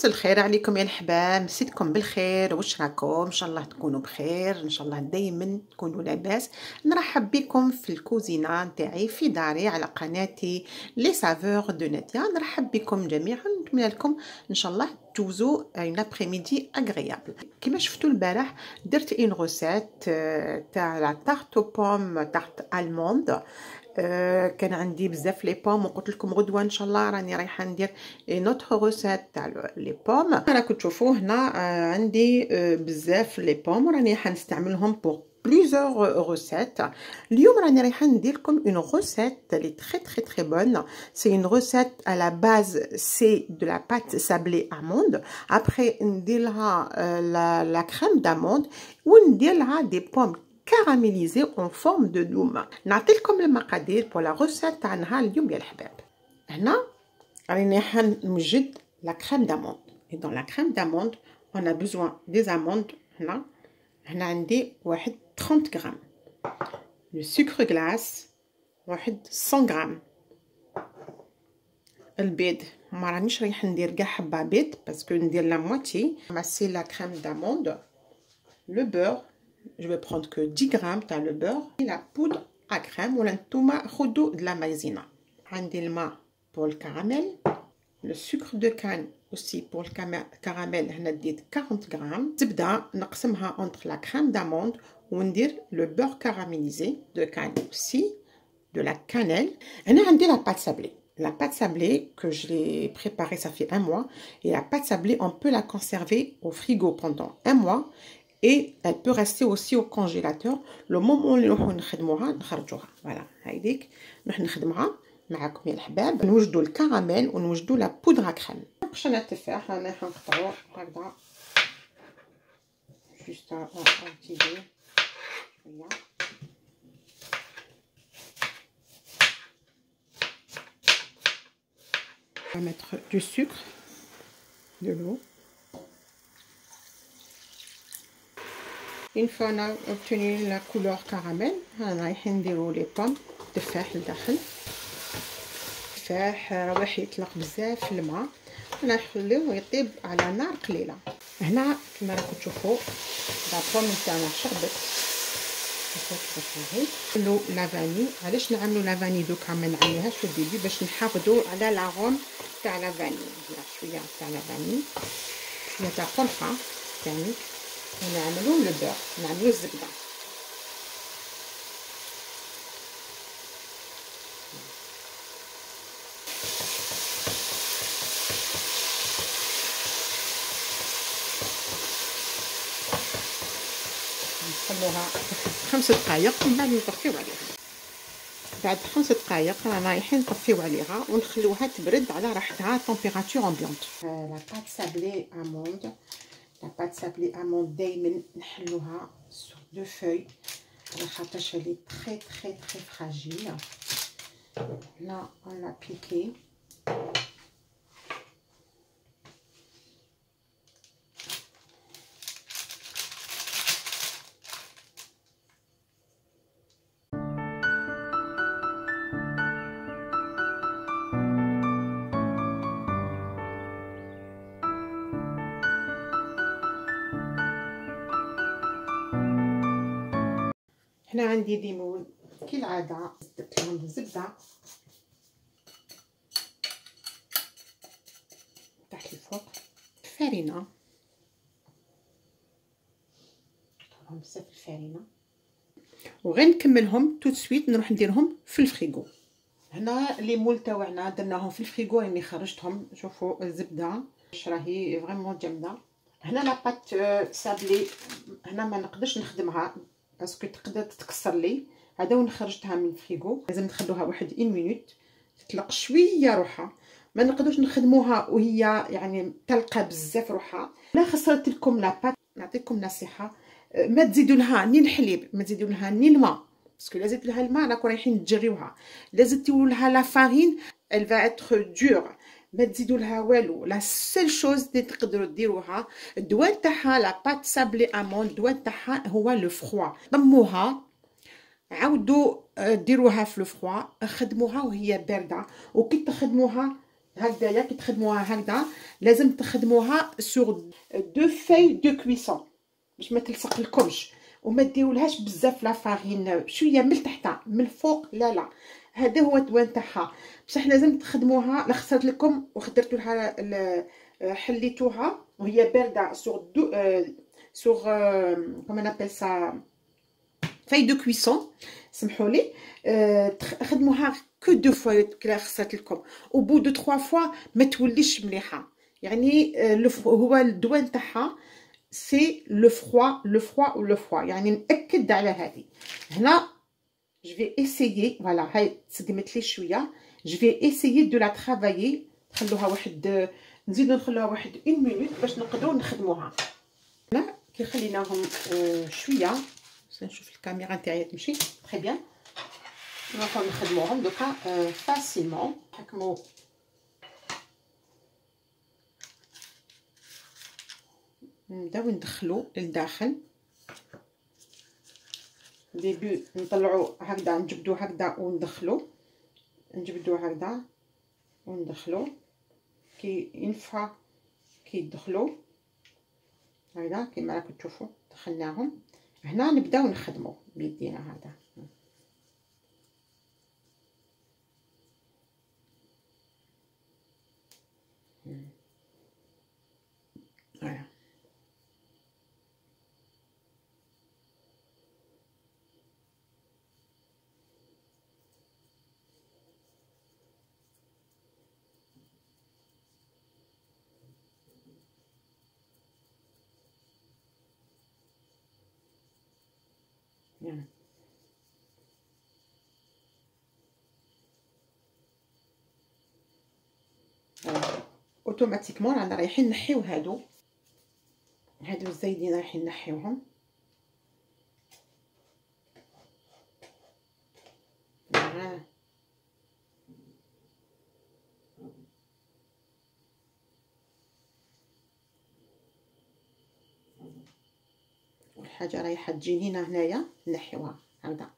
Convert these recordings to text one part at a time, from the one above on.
مساء الخير عليكم يا الحباب، مسيتكم بالخير. واش راكم؟ ان شاء الله تكونوا بخير، ان شاء الله دائما تكونوا لاباس. نرحب بكم في الكوزينه نتاعي في داري على قناتي لي سافور دو ناديا. نرحب بكم جميعا، نتمنى لكم ان شاء الله توزو اون ابريميدي اغريابل. كما شفتوا البارح درت اون روسيت تاع لا تارت بوم، تارت الموند. كان عندي بزاف لي بوم وقلت لكم غدوه ان شاء الله راني رايحه ندير نوتر روسيت تاع لي بوم. راكم تشوفوا هنا عندي بزاف لي بوم راني حنستعملهم بور بليزيور روسيت. اليوم راني رايحه ندير لكم اون روسيت لي تري بون. سي اون روسيت à la base c'est de la pâte sablée amande. Après ندير لها la crème d'amande وندير لها des pommes caramélisé en forme de دوم. نعطيلكم المقادير pour la recette تاع نهار اليوم يا الحباب. هنا راني حنوجد la crème d'amande. Et dans la crème d'amande on a besoin des amandes. هنا عندي واحد 30 غرام. le sucre glace واحد 100 غرام. البيض ما رانيش رايحه ندير كاع حبه بيض باسكو ندير لا موتي. ماسي la crème d'amande. le beurre je vais prendre que 10 grammes تاع le beurre et la poudre à crème ولا نتوما خذوا de la maïzena. عندي الماء pour le caramel, le sucre de canne aussi pour le caramel. هنا ديت 40 grammes. زبده نقسمها entre la crème d'amande وندير le beurre caramélisé de canne aussi, de la cannelle. هنا عندي la pâte sablée. La pâte sablée que je l'ai préparée ça fait un mois, et la pâte sablée on peut la conserver au frigo pendant un mois. Et elle peut rester aussi au congélateur. Le moment اللي نروحو نخدموها نخرجوها. فوالا هايديك نروح نخدمها معاكم يا الحباب. نوجدوا الكراميل ونوجدوا لا بودره كريم. باش نتفاح انا حنقطعوه هكذا جوست اكتيفي شويه. On va mettre du sucre, de l'eau. Une fois on a obtenu la couleur caramel, on رايحين نديرو لي بوم. تفاح لداخل، تفاح راح يطلق بزاف في الماء، نخليوه يطيب على نار قليله. هنا كما راكم تشوفوا لا بوم نتاعنا شربت كيفاش نعملو لافاني. علاش نعملو لافاني دوكا ما نعملوهاش في الديبي باش نحافظوا على لاغوم تاع لافاني. شويه تاع لافاني، شويه تاع قرفه ثاني، ونعملو البيض، نعملو الزبده. نخلوها 5 دقائق ومن بعد نطفيو عليها. بعد 5 دقائق رانا رايحين نطفيو عليها ونخلوها تبرد على راحتها تمبيراتور امبيونت. لا بات سابلي اموند. لا بات سابلي اموند دائما نحلوها سور دو فوي على خاطرش لي تري فراجيل. هنا اون لابليكي. هنا عندي ليمون كالعاده، درت لهم الزبده تحت الفوق، الفرينه نحطهم بزاف الفرينه وغير نكملهم تو سويت نروح نديرهم في الفريغو. هنا لي مول تاعنا درناهم في الفريغو راني خرجتهم. شوفوا الزبده واش راهي فريمون جامده. هنا لاباط سابلي هنا ما نقدرش نخدمها باسكو تقدر تتكسر لي، هذا وين خرجتها من الفريغو. لازم نخلوها واحد 1 مينوت تطلق شويه روحها. ما نقدرش نخدموها وهي يعني تلقى بزاف روحها. لا خسرت لكم لاباط. نعطيكم نصيحه، ما تزيدوا لها ني الحليب، ما تزيدوا لها ني الماء، باسكو لا زدتوا لها الماء راكم رايحين تجريوها. لا زدتوا لها لا فارين elle va être dure. ما تزيدوا لها والو. لا سيل شوز اللي تقدروا ديروها الدواء تاعها لا بات سابلي امون، الدواء تاعها هو لو فروا. ضموها عاودوا ديروها في لو فروا، خدموها وهي بارده، وكي تخدموها هكذايا كي تخدموها هكذا لازم تخدموها سور دو في دو كويسون باش ما تلصق لكمش، وما ديرولهاش بزاف لا فارين، شويه من تحت من الفوق، لا لا هذا هو الدوان تاعها. بصح لازم تخدموها. لا خسرت لكم وخدرتوا لها حليتوها وهي بارده سور دو سور كومون ابل سا في دو كويسون، سمحوا لي. خدموها كو دو فوا كلا خسرت لكم، او بو دو 3 فوا ما توليش مليحه. يعني هو الدوان تاعها سي لو فروا لو فروا ولو فروا، يعني ناكد على هذه. هنا جو في اسيي فوالا هاي تسقمت لي شويه، جو في اسيي دو لا ترافايي. نخلوها واحد نزيدو نخلوها واحد 1 مينوت باش نقدروا نخدموها. هنا كي خليناهم شويه نشوف الكاميرا نتاعي تمشي تري بيان. نروحو نخدموهم دوكا فاسيلمون. نحكمو نبداو ندخلو لداخل. ديبي نطلعو هكذا، نجبدو هكذا وندخلو، نجبدو هكذا وندخلو. كي ينفع كي يدخلو هكذا كيما راكم تشوفوا دخلناهم. هنا نبداو نخدمو بيدينا هذا. فوالا يعني اوتوماتيكمون رانا رايحين نحيو هادو الزايدين، رايحين نحيوهم. والحاجه رايحه تجي لينا هنايا نحيوها هكذا.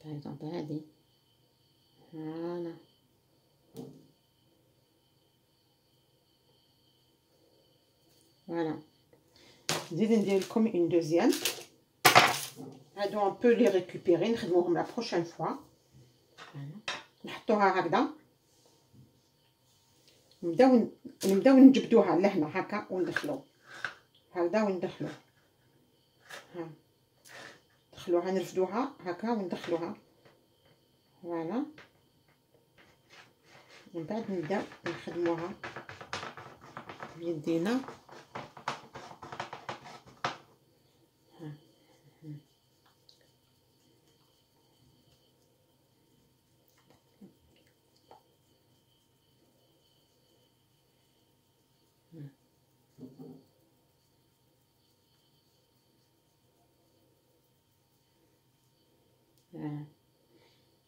باغ هادي هانا فوالا. نزيد ندير لكم اون دوزيام. هادو ان بو لي ريكوبيري نخدموهم لا بروشين فوا. نحطوها هكذا، نبداو نجبدوها لهنا هكا وندخلو هكذا وندخلو. ها ندخلوها نرفدوها هكا وندخلوها فوالا. من بعد نبداو نخدموها بيدينا.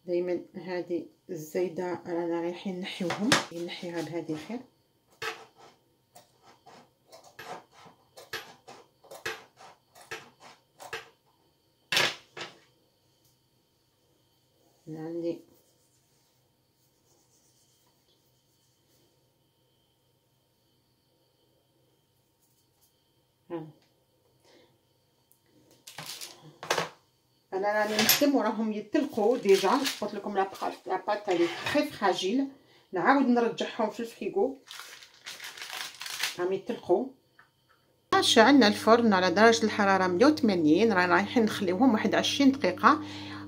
دايما هذه الزايده رانا رايحين نحيوهم، نحيها بهذه خير. عندي انا راني نخدم وراهم يتلقوا ديجا. قلت لكم لا بات تاعي تري فراجيل، نعاود نرجعهم في الفريغو راهم يتلقوا. شعلنا الفرن على درجه الحراره 180. رانا رايحين نخليوهم واحد 20 دقيقه.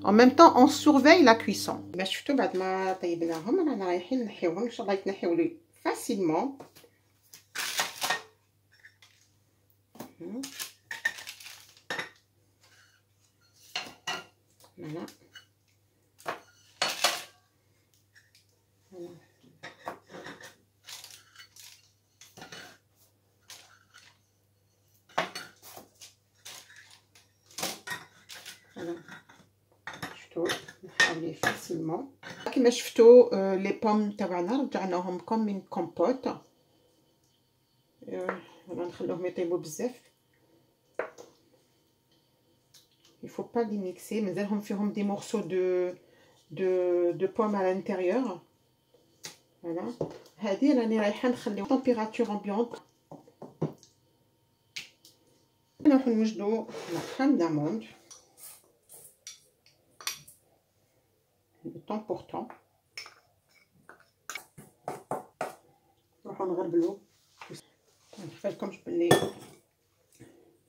en même temps on surveille la cuisson. كما شفتوا بعد ما طيبناهم رانا رايحين نحيوهم. ان شاء الله يتنحيو لي فاسيلمون. فوالا شفتوا نحاولي فاسيلمون. كما شفتوا لي بوم تاعنا رجعناهم كوم من كومبوت. انا نخلوهم يطيبوا بزاف. il faut pas les mixer. مازالهم فيهم دي مورسو دو بوم à l'intérieur. فوالا. هادي راني رايحه نخليو طومبيراتور امبيونط. نروحو نوجدو لا كريم داموند طون بور طون. نروحو نغربلو. نخفالكمش بلي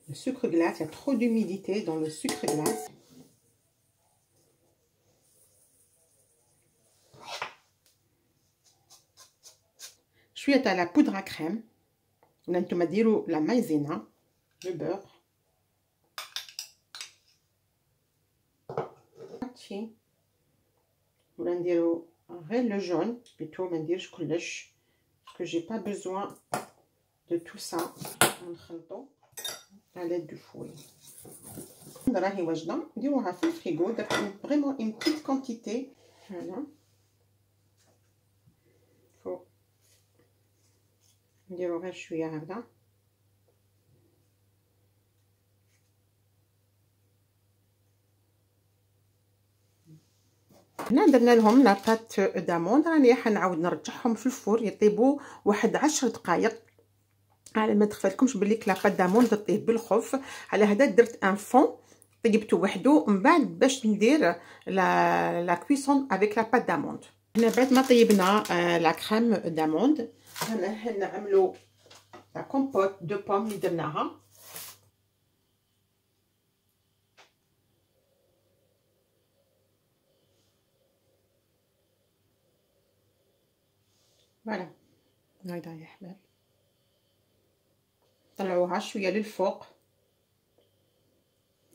le sucre glace, il y a trop d'humidité dans le sucre glace. شويه تاع لا بودره كريم ولا نتوما ديروا لا مايزينا لو بور هادشي ولا نديروا غير لو جون بيتو ما نديرش كلش باسكو جي با بيزوان دو تو سا. نخلطو على دو فوي. راهي واجده نديروها في الفريغو درت فريمون اون بيت كونتيتي. فوالا فوق نديرو غير شويه هكذا. هنا درنا لهم لا بات داموند. راني حنعاود نرجعهم في الفور يطيبوا واحد 10 دقائق على ما تخفالكمش بلي لا بات داموند تطيب بالخوف. على هذا درت ان فون طيبته وحده من بعد باش ندير لا كويسون افيك لا بات داموند. هنا بعد ما طيبنا لا كريم داموند هنا نعملو لا كومبوت دو بوم اللي درناها. فوالا هايدا يا حباب. طلعوها شويه للفوق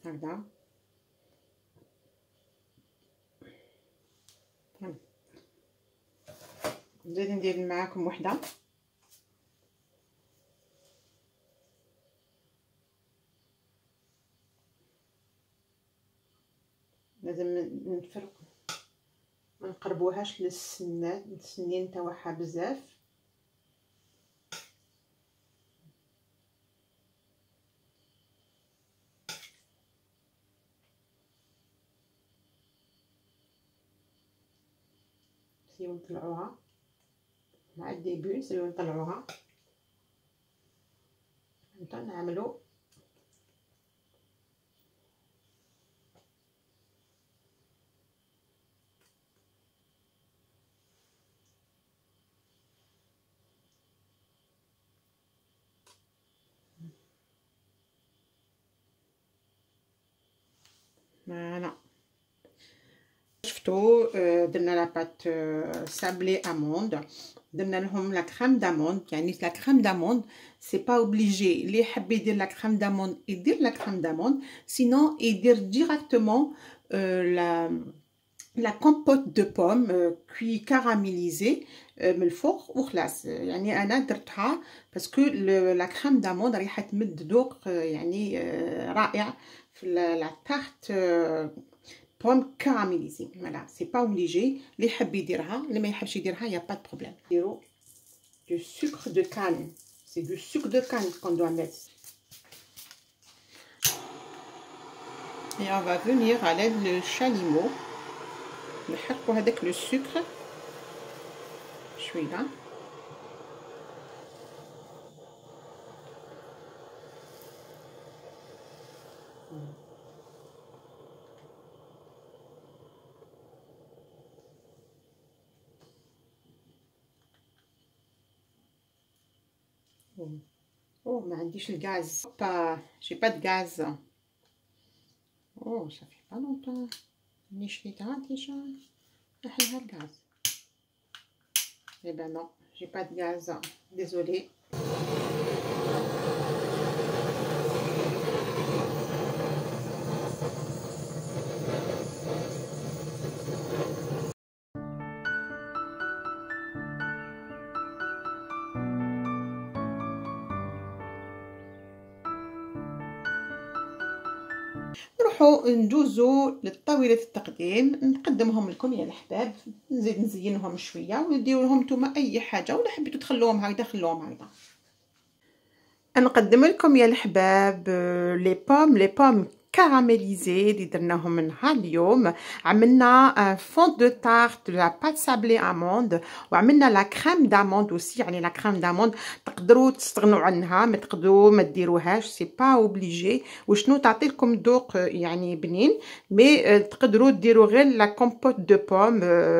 هكذا. نزيد ندير معاكم وحده. لازم نفرق ما نقربوهاش للسنين تاعها بزاف. نسيو نطلعوها مع الديبي. نسيو نطلعوها نعملو فوالا. شفتو درنا لا بات سابلي اموند. درنا لهم لا كريم داموند. يعني لا كريم داموند سي با اوبليجي اللي يحب يدير لا كريم داموند يدير لا كريم داموند سينو يدير ديريكتومون لا كومبوت دو بوم كوي كاراميليزي من الفوق وخلاص. يعني انا درتها باسكو لا كريم داموند رايحه تمد ذوق يعني رائع في لا تارت بوم كاراميليزي. فوالا سي با اوبليجي اللي يحب يديرها اللي ما يحبش يديرها يا با دو بروبليم. نديرو دو سكر دو كان. سي دو سكر دو كان كون دو ميت. Et on va venir à l'aide le chalumeau. نحركو هذاك لو سكر شويه. او ما عنديش الغاز با جي با د غاز. او صافي با لونطون ني شريتها ديجا نحلها الغاز. اي با نو جي با د غاز ديزولي. نروحو ندوزو لطاولة التقديم. نقدمهم لكم يا الحباب. نزيد نزينهم شويه ونديروا لهم نتوما اي حاجه ولا حبيتوا تخلوهم هكذا خلوهم هكذا. نقدم لكم يا الحباب لي بوم كاراميليزي اللي درناهم نهار اليوم. عملنا فون دو تارت لا بات سابلي اموند، وعملنا لا كريم داموند اوسي. يعني لا كريم داموند تقدروا تستغنوا عنها، ما تقدروا ما ديروهاش، سي با اوبليجي. وشنو تعطي لكم ذوق يعني بنين، مي تقدروا ديروا غير لا كومبوت دو بوم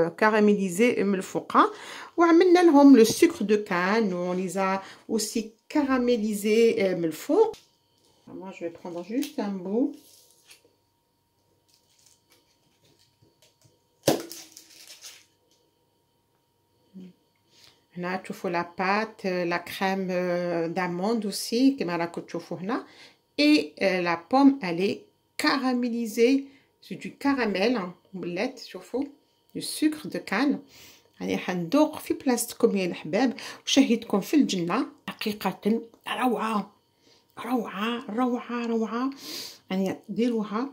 كاراميليزي من الفوقه. وعملنا لهم لو سكر دو كان وليزا اوسي كاراميليزي من الفوق. Moi, je vais prendre juste un bout. هنا تشوفوا لا بات لا كريم d'amande aussi كما راكم تشوفوا هنا. Et la pomme elle est caramélisée. C'est du caramel ولات شوفوا du sucre de canne. يعني حندوق في بلاصتكم يا الحباب وشهيتكم في الجنة. حقيقة روعة روعة روعة روعة. يعني ديروها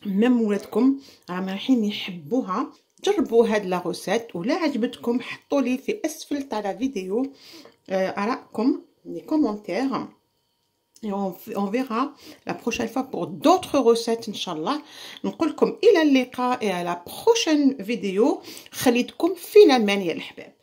ميم ولادكم راهم رايحين يحبوها. جربوا هاد لا غوسيت، ولا عجبتكم حطوا لي في اسفل تاع لا فيديو آراءكم لي كومونتير. Et on verra la prochaine fois pour d'autres recettes Inch'Allah. نقول لكم إلى اللقاء et à la prochaine vidéo. خليتكم في الأمان يا الحباب.